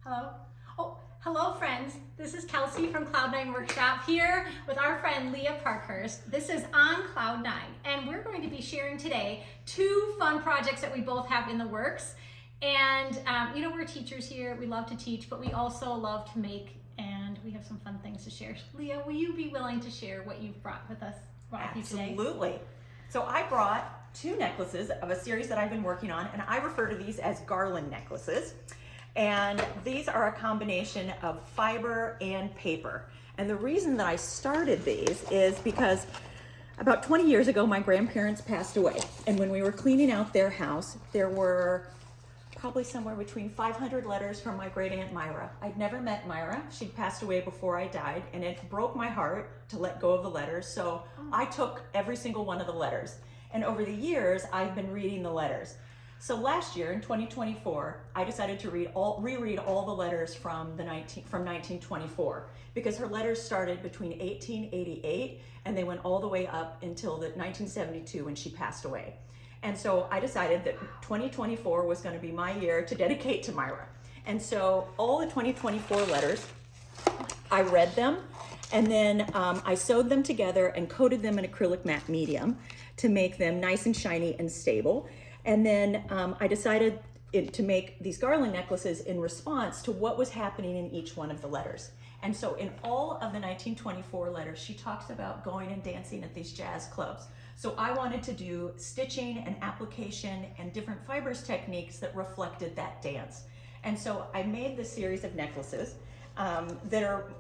Hello? Oh, hello friends. This is Kelsey from Cloud9 Workshop here with our friend Leah Parkhurst. This is on Cloud9 and we're going to be sharing today two fun projects that we both have in the works. And we're teachers here, we love to teach, but we also love to make, and we have some fun things to share. Leah, will you be willing to share what you've brought with us? Absolutely. So I brought two necklaces of a series that I've been working on, and I refer to these as garland necklaces. And these are a combination of fiber and paper. And the reason that I started these is because about 20 years ago, my grandparents passed away. And when we were cleaning out their house, there were probably somewhere between 500 letters from my great aunt Myra. I'd never met Myra. She'd passed away before I died, and it broke my heart to let go of the letters. So I took every single one of the letters. And over the years, I've been reading the letters. So last year in 2024, I decided to reread all the letters from 1924, because her letters started between 1888 and they went all the way up until 1972 when she passed away. And so I decided that 2024 was going to be my year to dedicate to Myra. And so all the 2024 letters, I read them, and then I sewed them together and coated them in acrylic matte medium to make them nice and shiny and stable. And then I decided to make these garland necklaces in response to what was happening in each one of the letters. And so in all of the 1924 letters, she talks about going and dancing at these jazz clubs. So I wanted to do stitching and application and different fibers techniques that reflected that dance. And so I made this series of necklaces that are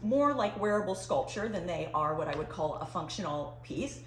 more like wearable sculpture than they are what I would call a functional piece.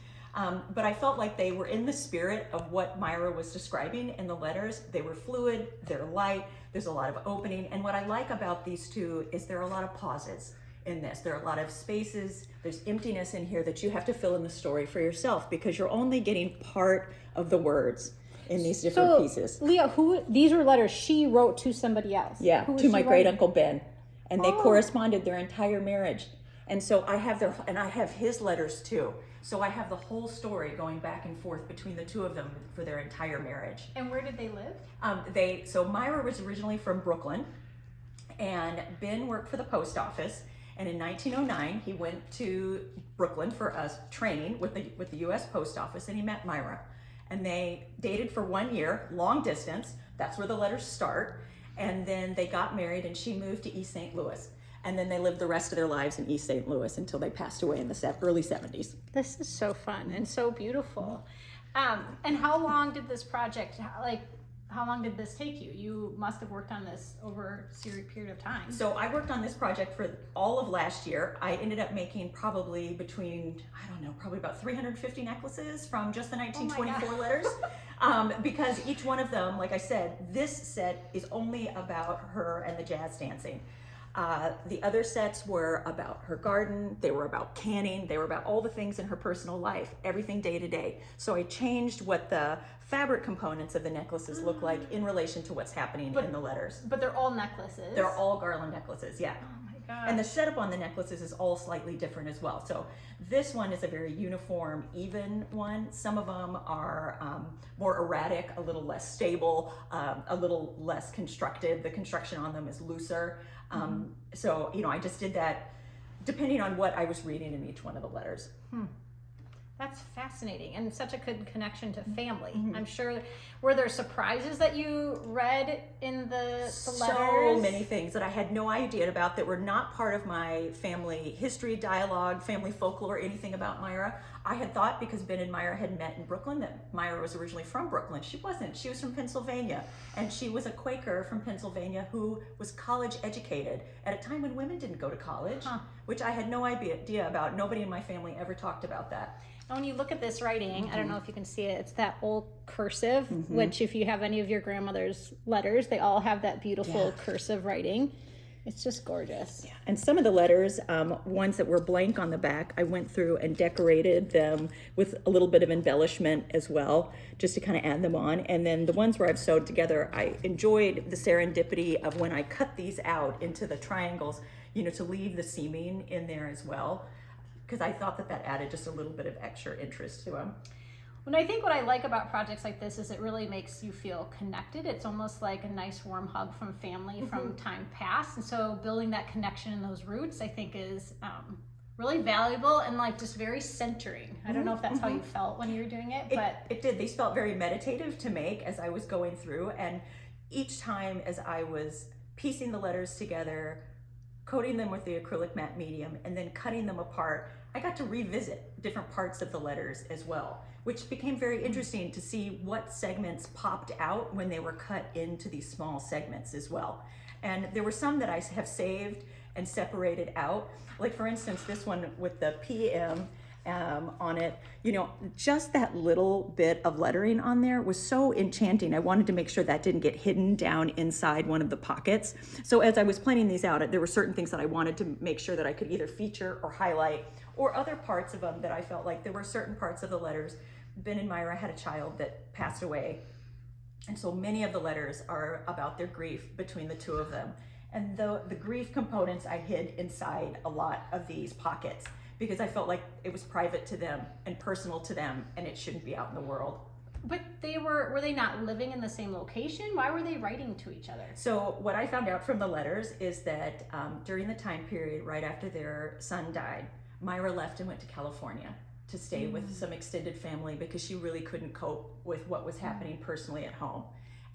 But I felt like they were in the spirit of what Myra was describing in the letters. They were fluid, they're light, there's a lot of opening. And what I like about these two is there are a lot of pauses in this. There are a lot of spaces, there's emptiness in here that you have to fill in the story for yourself, because you're only getting part of the words in these different pieces. Leah, these are letters she wrote to somebody else? Yeah, to my great uncle Ben. And they corresponded their entire marriage. And so I have his letters too. So I have the whole story going back and forth between the two of them for their entire marriage. And where did they live? So Myra was originally from Brooklyn, and Ben worked for the post office. And in 1909, he went to Brooklyn for a training with the U.S. Post Office, and he met Myra. And they dated for 1 year, long distance. That's where the letters start. And then they got married, and she moved to East St. Louis. And then they lived the rest of their lives in East St. Louis until they passed away in the early 70s. This is so fun and so beautiful. And how long did this project, how long did this take you? You must have worked on this over a period of time. So I worked on this project for all of last year. I ended up making probably probably about 350 necklaces from just the 1924 letters. Because each one of them, like I said, this set is only about her and the jazz dancing. The other sets were about her garden, they were about canning, they were about all the things in her personal life, everything day to day. So I changed what the fabric components of the necklaces look like in relation to what's happening in the letters. But they're all necklaces? They're all garland necklaces, yeah. Oh my gosh. And the setup on the necklaces is all slightly different as well. So this one is a very uniform, even one. Some of them are more erratic, a little less stable, a little less constructed. The construction on them is looser. So, I just did that depending on what I was reading in each one of the letters. That's fascinating, and such a good connection to family. I'm sure, were there surprises that you read in the letters? So many things that I had no idea about that were not part of my family history, dialogue, family folklore, anything about Myra. I had thought, because Ben and Myra had met in Brooklyn, that Myra was originally from Brooklyn. She wasn't. She was from Pennsylvania, and she was a Quaker from Pennsylvania who was college educated at a time when women didn't go to college, which I had no idea about. Nobody in my family ever talked about that. When you look at this writing, I don't know if you can see it, it's that old cursive, which if you have any of your grandmother's letters, they all have that beautiful cursive writing. It's just gorgeous. Yeah. And some of the letters, ones that were blank on the back, I went through and decorated them with a little bit of embellishment as well, just to kind of add them on. And then the ones where I've sewed together, I enjoyed the serendipity of when I cut these out into the triangles, to leave the seaming in there as well, because I thought that added just a little bit of extra interest to them. When I think what I like about projects like this is it really makes you feel connected. It's almost like a nice warm hug from family from time past. And so building that connection and those roots, I think is really valuable and like just very centering. I don't know if that's how you felt when you were doing it, but it did. These felt very meditative to make as I was going through, and each time as I was piecing the letters together, coating them with the acrylic matte medium, and then cutting them apart, I got to revisit different parts of the letters as well, which became very interesting to see what segments popped out when they were cut into these small segments as well. And there were some that I have saved and separated out. Like for instance, this one with the PM on it, you know, just that little bit of lettering on there was so enchanting. I wanted to make sure that didn't get hidden down inside one of the pockets. So as I was planning these out, there were certain things that I wanted to make sure that I could either feature or highlight, or other parts of them that I felt like there were certain parts of the letters. Ben and Myra had a child that passed away, and so many of the letters are about their grief between the two of them. And the grief components I hid inside a lot of these pockets because I felt like it was private to them and personal to them, and it shouldn't be out in the world. But were they not living in the same location? Why were they writing to each other? So what I found out from the letters is that during the time period right after their son died, Myra left and went to California to stay with some extended family because she really couldn't cope with what was happening personally at home.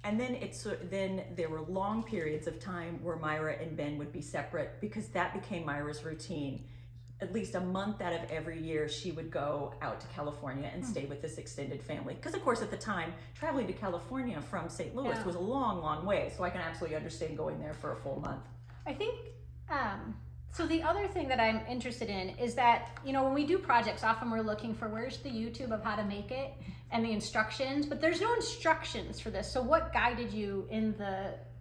And then then there were long periods of time where Myra and Ben would be separate because that became Myra's routine. At least a month out of every year, she would go out to California and stay with this extended family. Because of course at the time, traveling to California from St. Louis was a long, long way. So I can absolutely understand going there for a full month. I think, so the other thing that I'm interested in is that, you know, when we do projects, often we're looking for where's the YouTube of how to make it and the instructions, but there's no instructions for this. So what guided you in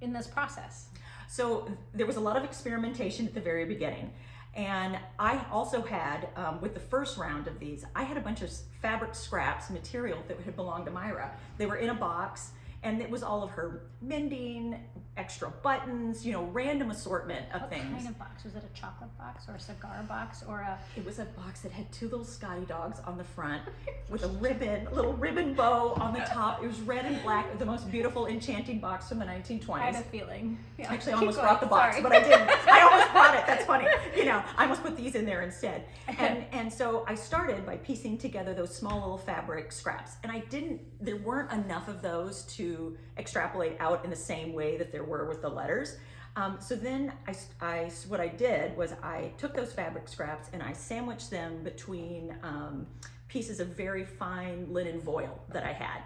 this process? So there was a lot of experimentation at the very beginning. And I also had, with the first round of these, I had a bunch of fabric scraps, material that had belonged to Myra. They were in a box, and it was all of her mending, extra buttons, you know, random assortment of things. What kind of box? Was it a chocolate box or a cigar box or a... It was a box that had two little Scotty dogs on the front with a little ribbon bow on the top. It was red and black, the most beautiful, enchanting box from the 1920s. I had a feeling. Yeah. Actually, I almost brought the box, but I didn't. I almost brought it. That's funny. You know, I almost put these in there instead. And so I started by piecing together those small little fabric scraps. And there weren't enough of those to extrapolate out in the same way that there were with the letters. So then what I did was I took those fabric scraps and I sandwiched them between pieces of very fine linen voile that I had,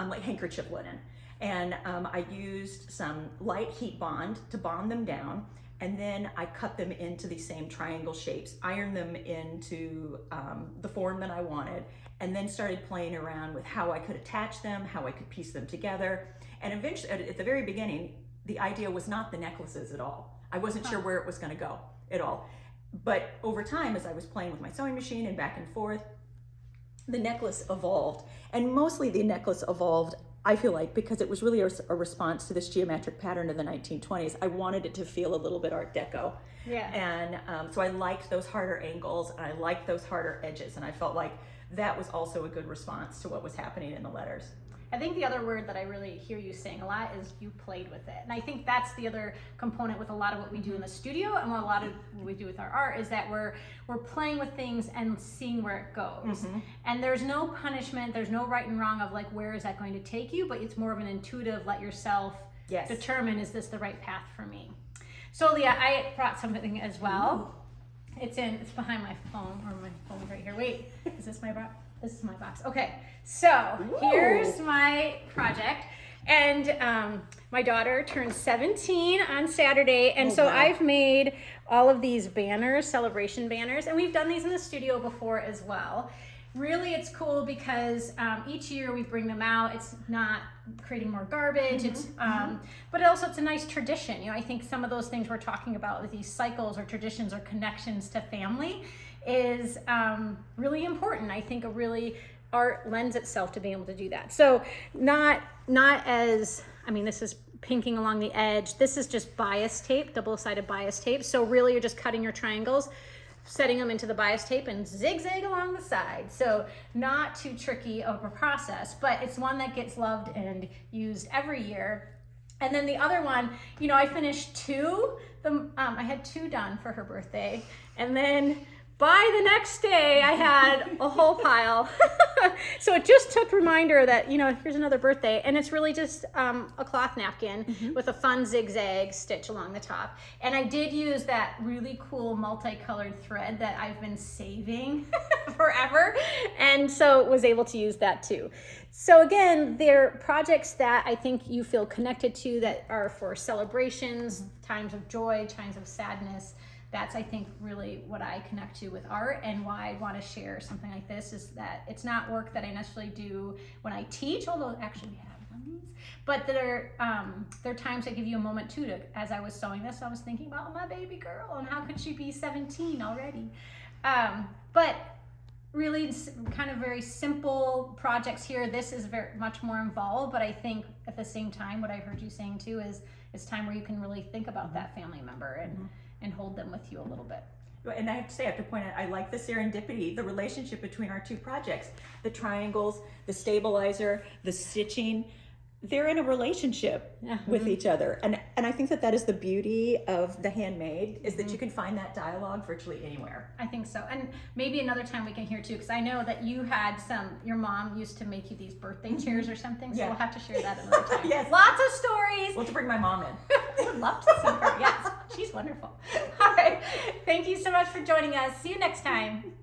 like handkerchief linen. And I used some light heat bond to bond them down. And then I cut them into these same triangle shapes, ironed them into the form that I wanted, and then started playing around with how I could attach them, how I could piece them together. And eventually, at the very beginning, the idea was not the necklaces at all. I wasn't sure where it was going to go at all. But over time, as I was playing with my sewing machine and back and forth, the necklace evolved. And mostly the necklace evolved, I feel like, because it was really a response to this geometric pattern of the 1920s. I wanted it to feel a little bit Art Deco. Yeah. And so I liked those harder angles and I liked those harder edges. And I felt like that was also a good response to what was happening in the letters. I think the other word that I really hear you saying a lot is you played with it. And I think that's the other component with a lot of what we do in the studio and what a lot of what we do with our art is that we're playing with things and seeing where it goes. And there's no punishment, there's no right and wrong of like, where is that going to take you? But it's more of an intuitive, let yourself determine, is this the right path for me? So Leah, I brought something as well. It's behind my phone, or my phone's right here. Wait, is this my box? This is my box. Okay, so here's my project. And my daughter turned 17 on Saturday. And so I've made all of these banners, celebration banners. And we've done these in the studio before as well. Really, it's cool because each year we bring them out. It's not creating more garbage. It's but also it's a nice tradition. You know, I think some of those things we're talking about with these cycles or traditions or connections to family is really important. I think art lends itself to being able to do that. So not as, I mean, this is pinking along the edge. This is just bias tape, double-sided bias tape. So really you're just cutting your triangles. setting them into the bias tape and zigzag along the side. So not too tricky of a process, but it's one that gets loved and used every year. And then the other one, you know, I finished two. I had two done for her birthday. And then by the next day, I had a whole pile. So it just took reminder that, you know, here's another birthday. And it's really just a cloth napkin with a fun zigzag stitch along the top. And I did use that really cool multicolored thread that I've been saving forever. And so was able to use that too. So again, they're projects that I think you feel connected to, that are for celebrations, times of joy, times of sadness. That's, I think, really what I connect to with art, and why I want to share something like this is that it's not work that I necessarily do when I teach, although actually we have done these, but there are times that give you a moment too to, as I was sewing this, I was thinking about my baby girl and how could she be 17 already. But really kind of very simple projects here. This is very much more involved, but I think at the same time, what I heard you saying too is it's time where you can really think about that family member and hold them with you a little bit. And I have to say, I have to point out, I like the serendipity, the relationship between our two projects, the triangles, the stabilizer, the stitching. They're in a relationship with each other. And I think that that is the beauty of the handmade, is that you can find that dialogue virtually anywhere. I think so. And maybe another time we can hear too, because I know that you had your mom used to make you these birthday chairs or something, so we'll have to share that another time. Yes. Lots of stories. We'll have to bring my mom in. I would love to see her. Yes, she's wonderful. All right. Thank you so much for joining us. See you next time.